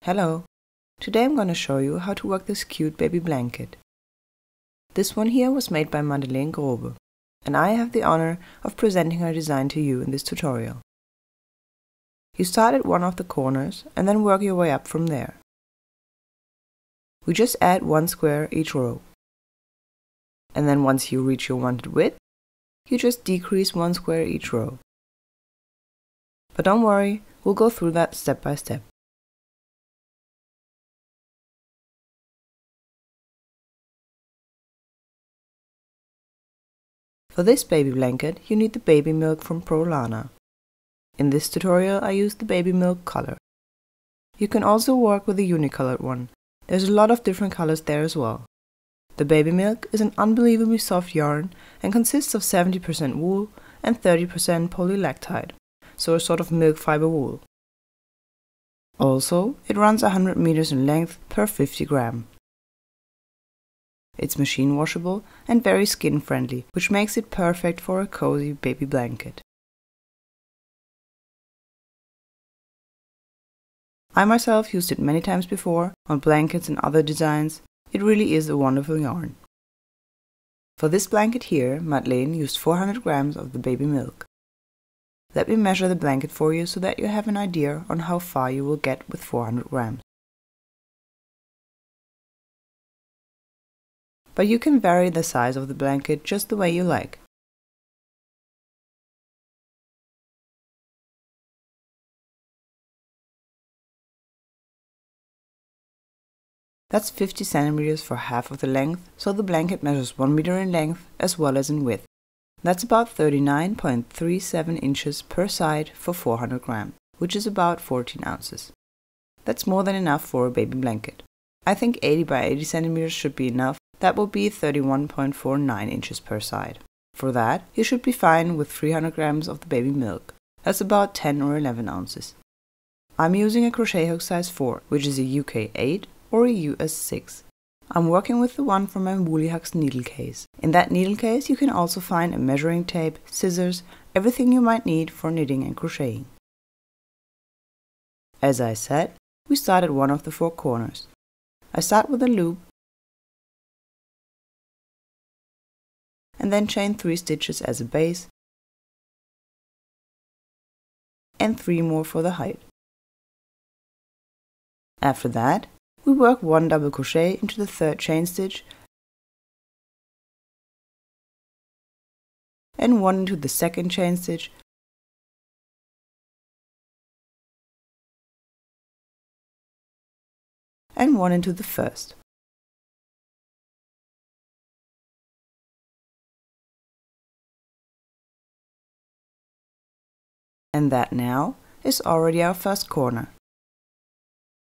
Hello! Today I'm going to show you how to work this cute baby blanket. This one here was made by Madeleine Grobe, and I have the honor of presenting her design to you in this tutorial. You start at one of the corners and then work your way up from there. We just add one square each row. And then once you reach your wanted width, you just decrease one square each row. But don't worry, we'll go through that step by step. For this baby blanket, you need the baby milk from Prolana. In this tutorial, I used the baby milk color. You can also work with a unicolored one. There's a lot of different colors there as well. The baby milk is an unbelievably soft yarn and consists of 70% wool and 30% polylactide, so a sort of milk fiber wool. Also, it runs 100 meters in length per 50 gram. It's machine washable and very skin friendly, which makes it perfect for a cozy baby blanket. I myself used it many times before on blankets and other designs. It really is a wonderful yarn. For this blanket here, Madeleine used 400 grams of the baby milk. Let me measure the blanket for you so that you have an idea on how far you will get with 400 grams. But you can vary the size of the blanket just the way you like. That's 50 centimeters for half of the length, so the blanket measures 1 meter in length as well as in width. That's about 39.37 inches per side for 400 grams, which is about 14 ounces. That's more than enough for a baby blanket. I think 80 by 80 centimeters should be enough. That will be 31.49 inches per side. For that, you should be fine with 300 grams of the baby milk. That's about 10 or 11 ounces. I'm using a crochet hook size 4, which is a UK 8 or a US 6. I'm working with the one from my Woolly Hugs needle case. In that needle case you can also find a measuring tape, scissors, everything you might need for knitting and crocheting. As I said, we start at one of the 4 corners. I start with a loop and then chain 3 stitches as a base and 3 more for the height. After that, we work 1 double crochet into the 3rd chain stitch and 1 into the 2nd chain stitch and 1 into the 1st. And that now is already our first corner.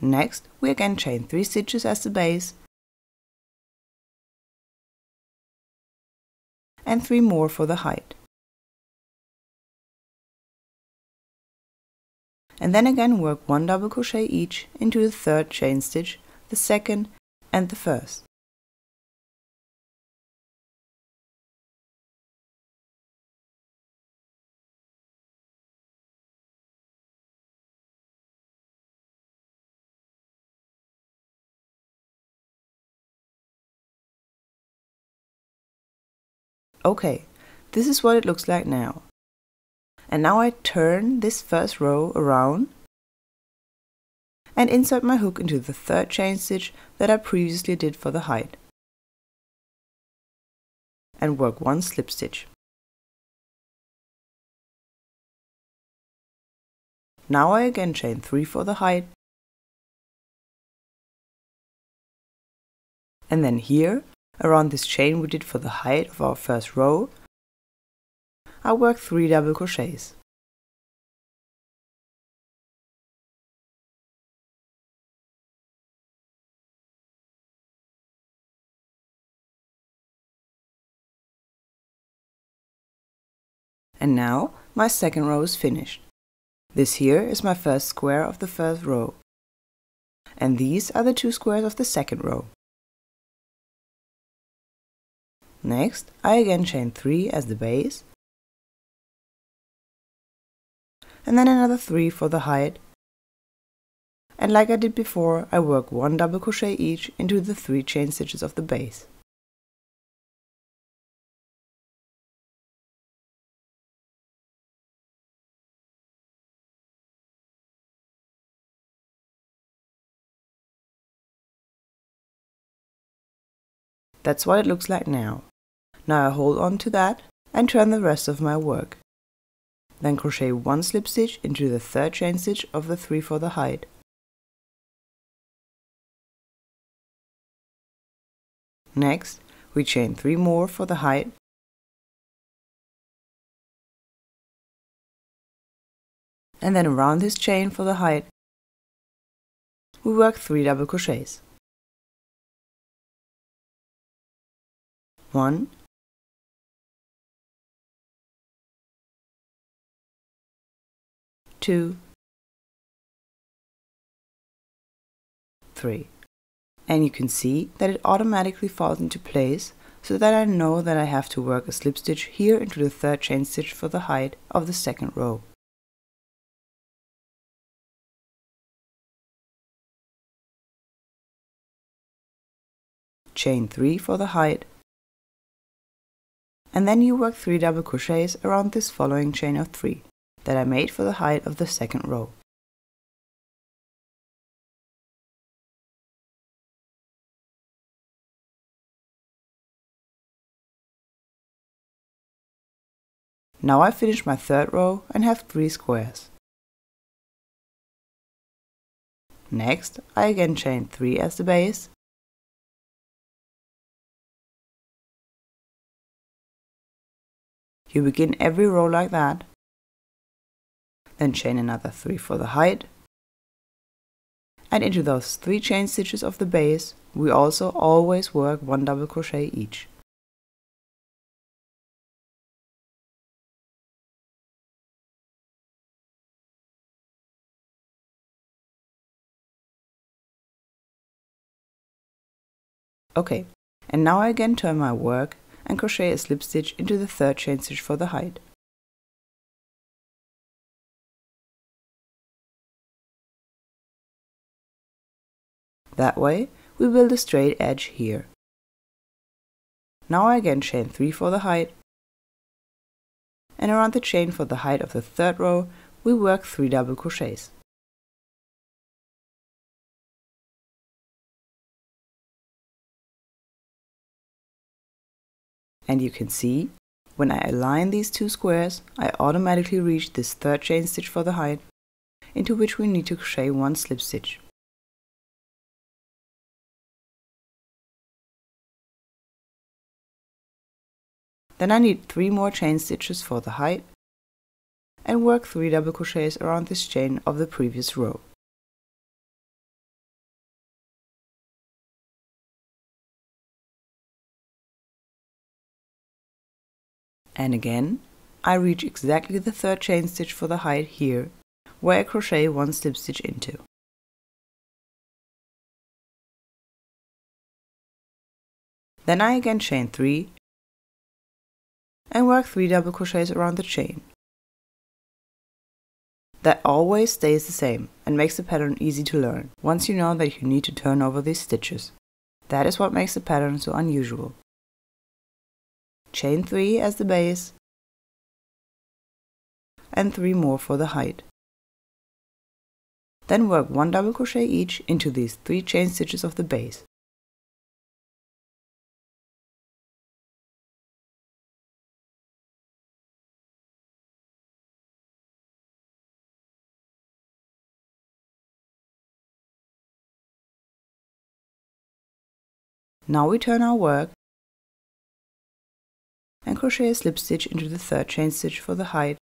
Next, we again chain 3 stitches as the base and 3 more for the height. And then again work 1 double crochet each into the 3rd chain stitch, the 2nd and the 1st. Okay, this is what it looks like now. And now I turn this first row around and insert my hook into the 3rd chain stitch that I previously did for the height. And work 1 slip stitch. Now I again chain 3 for the height. And then here, around this chain we did for the height of our first row, I work 3 double crochets. And now my second row is finished. This here is my first square of the first row. And these are the 2 squares of the second row. Next, I again chain 3 as the base, and then another 3 for the height, and like I did before, I work 1 double crochet each into the 3 chain stitches of the base. That's what it looks like now. Now I hold on to that and turn the rest of my work. Then crochet 1 slip stitch into the 3rd chain stitch of the 3 for the height. Next, we chain 3 more for the height, and then around this chain for the height, we work 3 double crochets. 1, 2, 3. And you can see that it automatically falls into place, so that I know that I have to work a slip stitch here into the 3rd chain stitch for the height of the 2nd row. Chain 3 for the height, and then you work 3 double crochets around this following chain of 3 that I made for the height of the 2nd row. Now I finish my 3rd row and have 3 squares. Next, I again chain 3 as the base, you begin every row like that, then chain another 3 for the height, and into those 3 chain stitches of the base we also always work 1 double crochet each. Okay, and now I again turn my work and crochet a slip stitch into the 3rd chain stitch for the height. That way we build a straight edge here. Now I again chain 3 for the height, and around the chain for the height of the 3rd row we work 3 double crochets. And you can see, when I align these 2 squares, I automatically reach this 3rd chain stitch for the height, into which we need to crochet 1 slip stitch. Then I need 3 more chain stitches for the height, and work 3 double crochets around this chain of the previous row. And again, I reach exactly the 3rd chain stitch for the height here, where I crochet 1 slip stitch into. Then I again chain 3 and work 3 double crochets around the chain. That always stays the same and makes the pattern easy to learn, once you know that you need to turn over these stitches. That is what makes the pattern so unusual. Chain 3 as the base, and 3 more for the height. Then work 1 double crochet each into these 3 chain stitches of the base. Now we turn our work and crochet a slip stitch into the 3rd chain stitch for the height,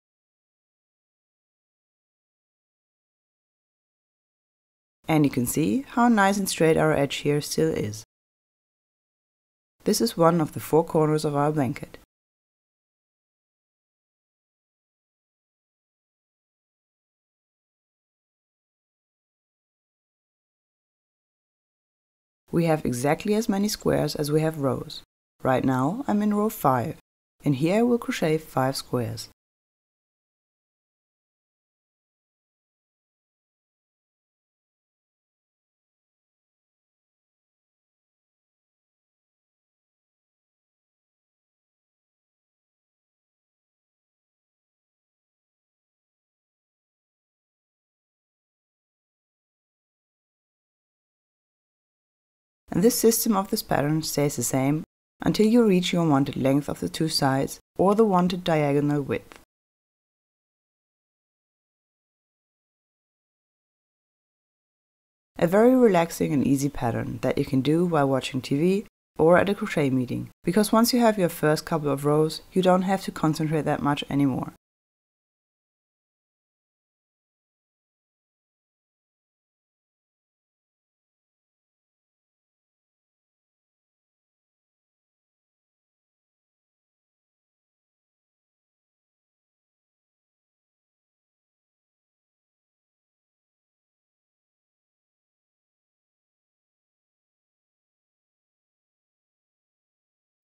and you can see how nice and straight our edge here still is. This is one of the 4 corners of our blanket. We have exactly as many squares as we have rows. Right now I'm in row 5, and here I will crochet 5 squares. and this system of this pattern stays the same until you reach your wanted length of the two sides or the wanted diagonal width. A very relaxing and easy pattern that you can do while watching TV or at a crochet meeting, because once you have your first couple of rows, you don't have to concentrate that much anymore.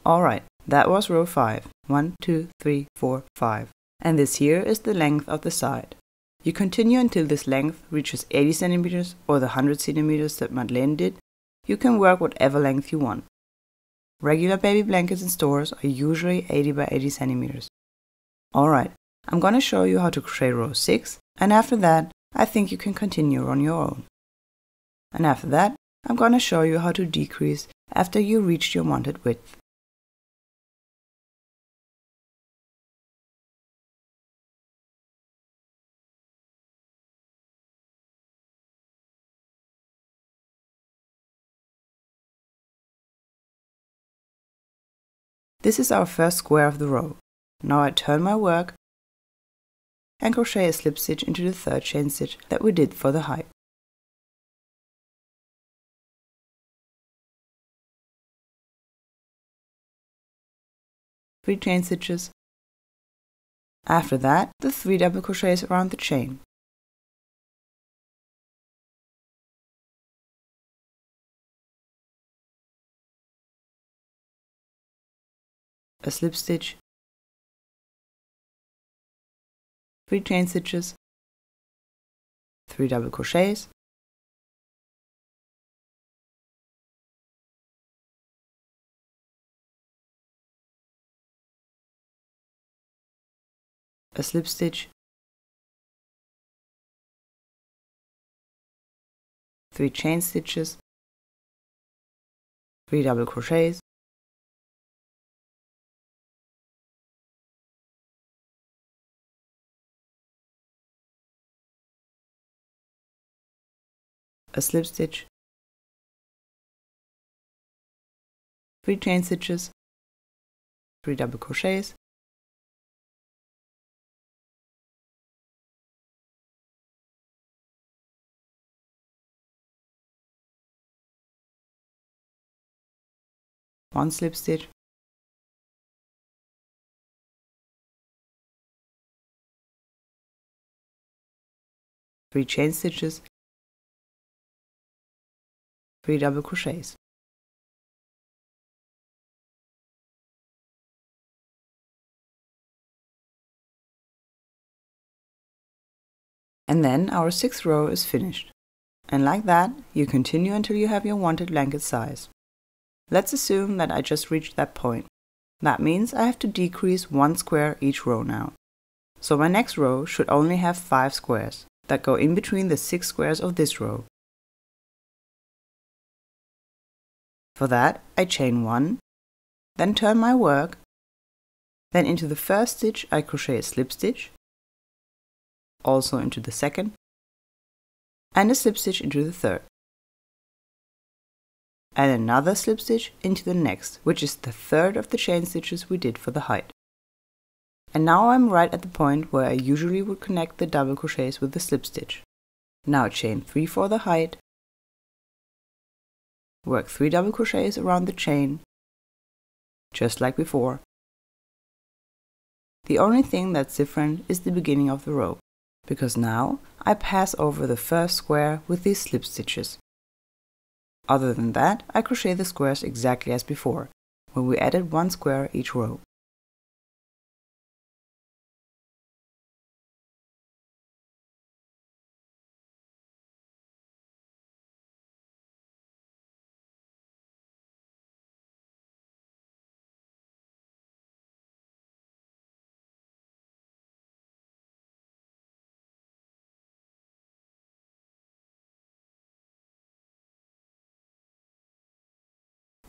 Alright, that was row 5. 1, 2, 3, 4, 5. And this here is the length of the side. You continue until this length reaches 80 centimeters or the 100 centimeters that Madeleine did. You can work whatever length you want. Regular baby blankets in stores are usually 80 by 80 centimeters. Alright, I'm gonna show you how to crochet row 6, and after that, I think you can continue on your own. And after that, I'm gonna show you how to decrease after you reached your wanted width. This is our first square of the row. Now I turn my work and crochet a slip stitch into the third chain stitch that we did for the height. Three chain stitches. After that, the 3 double crochets around the chain. A slip stitch, 3 chain stitches, 3 double crochets, a slip stitch, 3 chain stitches, 3 double crochets, a slip stitch, 3 chain stitches, 3 double crochets, one slip stitch, three chain stitches, 3 double crochets. And then our 6th row is finished. And like that, you continue until you have your wanted blanket size. Let's assume that I just reached that point. That means I have to decrease 1 square each row now. So my next row should only have 5 squares that go in between the 6 squares of this row. For that, I chain 1, then turn my work, then into the first stitch I crochet a slip stitch, also into the second, and a slip stitch into the third, and another slip stitch into the next, which is the third of the chain stitches we did for the height. And now I'm right at the point where I usually would connect the double crochets with the slip stitch. Now chain 3 for the height, work 3 double crochets around the chain, just like before. The only thing that's different is the beginning of the row, because now I pass over the first square with these slip stitches. Other than that, I crochet the squares exactly as before, when we added 1 square each row.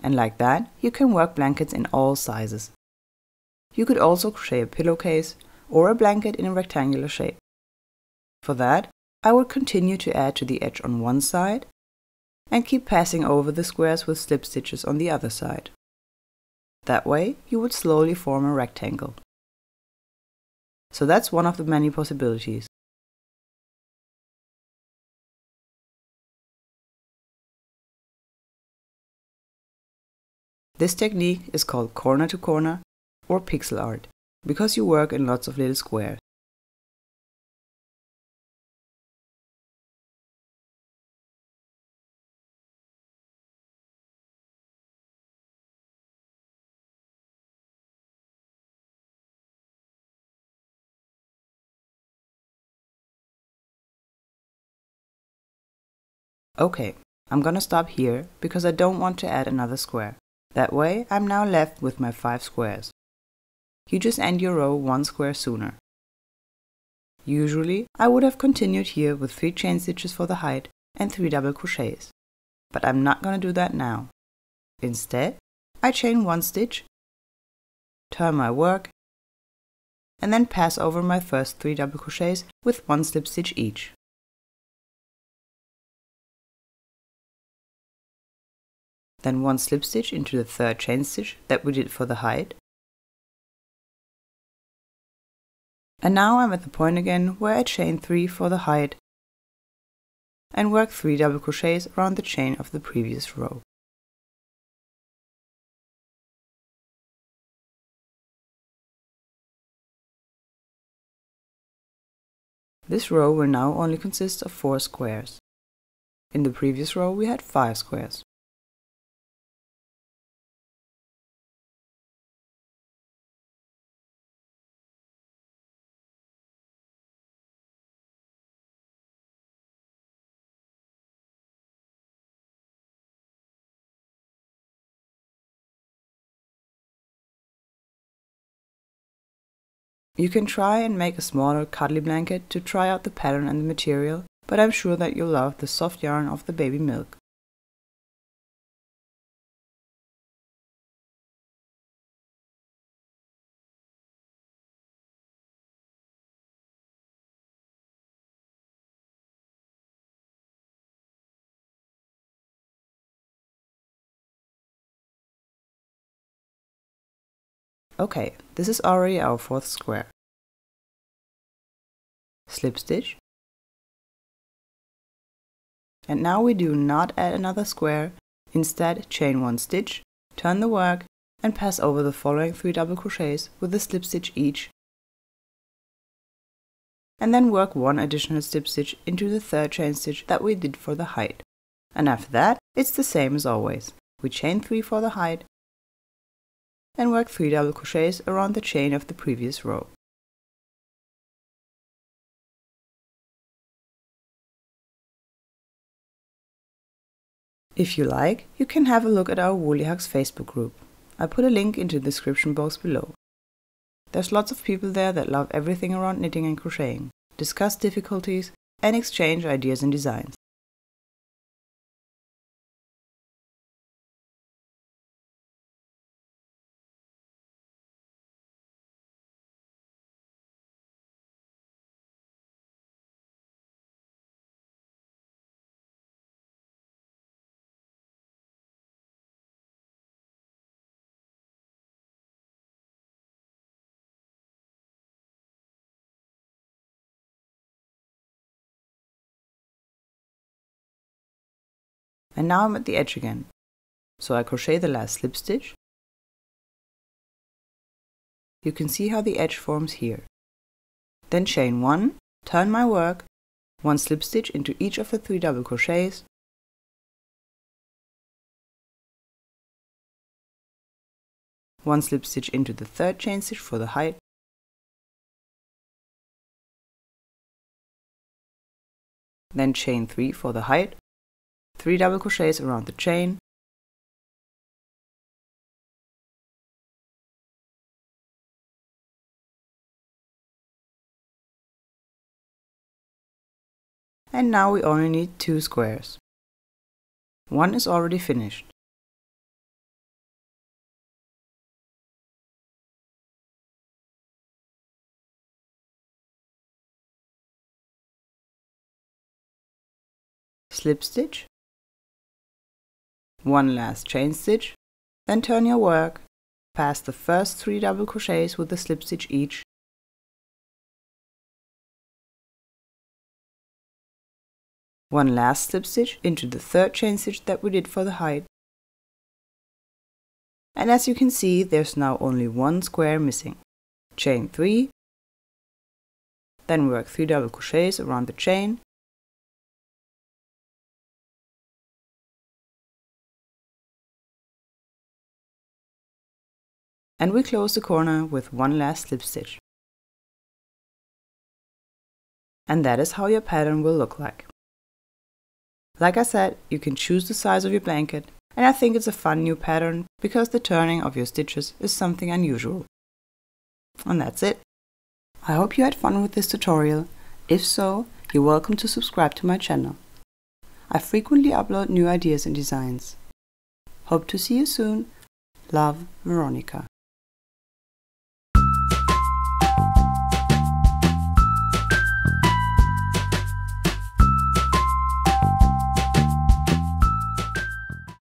And like that, you can work blankets in all sizes. You could also crochet a pillowcase or a blanket in a rectangular shape. For that, I would continue to add to the edge on one side and keep passing over the squares with slip stitches on the other side. That way, you would slowly form a rectangle. So that's one of the many possibilities. This technique is called corner to corner or pixel art, because you work in lots of little squares. Okay, I'm gonna stop here because I don't want to add another square. That way, I'm now left with my 5 squares. You just end your row 1 square sooner. Usually, I would have continued here with 3 chain stitches for the height and 3 double crochets. But I'm not gonna do that now. Instead, I chain 1 stitch, turn my work, and then pass over my first 3 double crochets with 1 slip stitch each. Then 1 slip stitch into the 3rd chain stitch that we did for the height. And now I'm at the point again where I chain 3 for the height and work 3 double crochets around the chain of the previous row. This row will now only consist of 4 squares. In the previous row we had 5 squares. You can try and make a smaller cuddly blanket to try out the pattern and the material, but I'm sure that you'll love the soft yarn of the baby milk. Okay, this is already our 4th square. Slip stitch. And now we do not add another square, instead chain 1 stitch, turn the work, and pass over the following 3 double crochets with a slip stitch each, and then work 1 additional slip stitch into the 3rd chain stitch that we did for the height. And after that, it's the same as always. We chain 3 for the height and work 3 double crochets around the chain of the previous row. If you like, you can have a look at our Woolly Hugs Facebook group. I put a link into the description box below. There's lots of people there that love everything around knitting and crocheting, discuss difficulties, and exchange ideas and designs. And now I'm at the edge again. So I crochet the last slip stitch. You can see how the edge forms here. Then chain 1, turn my work, 1 slip stitch into each of the 3 double crochets, one slip stitch into the 3rd chain stitch for the height, then chain 3 for the height, 3 double crochets around the chain, and now we only need 2 squares. One is already finished. slip stitch, one last chain stitch, then turn your work past the first 3 double crochets with a slip stitch each, one last slip stitch into the 3rd chain stitch that we did for the height. And as you can see, there's now only one square missing. Chain 3, then work 3 double crochets around the chain, and we close the corner with one last slip stitch. And that is how your pattern will look like. Like I said, you can choose the size of your blanket, and I think it's a fun new pattern because the turning of your stitches is something unusual. And that's it. I hope you had fun with this tutorial. If so, you're welcome to subscribe to my channel. I frequently upload new ideas and designs. Hope to see you soon. Love, Veronika.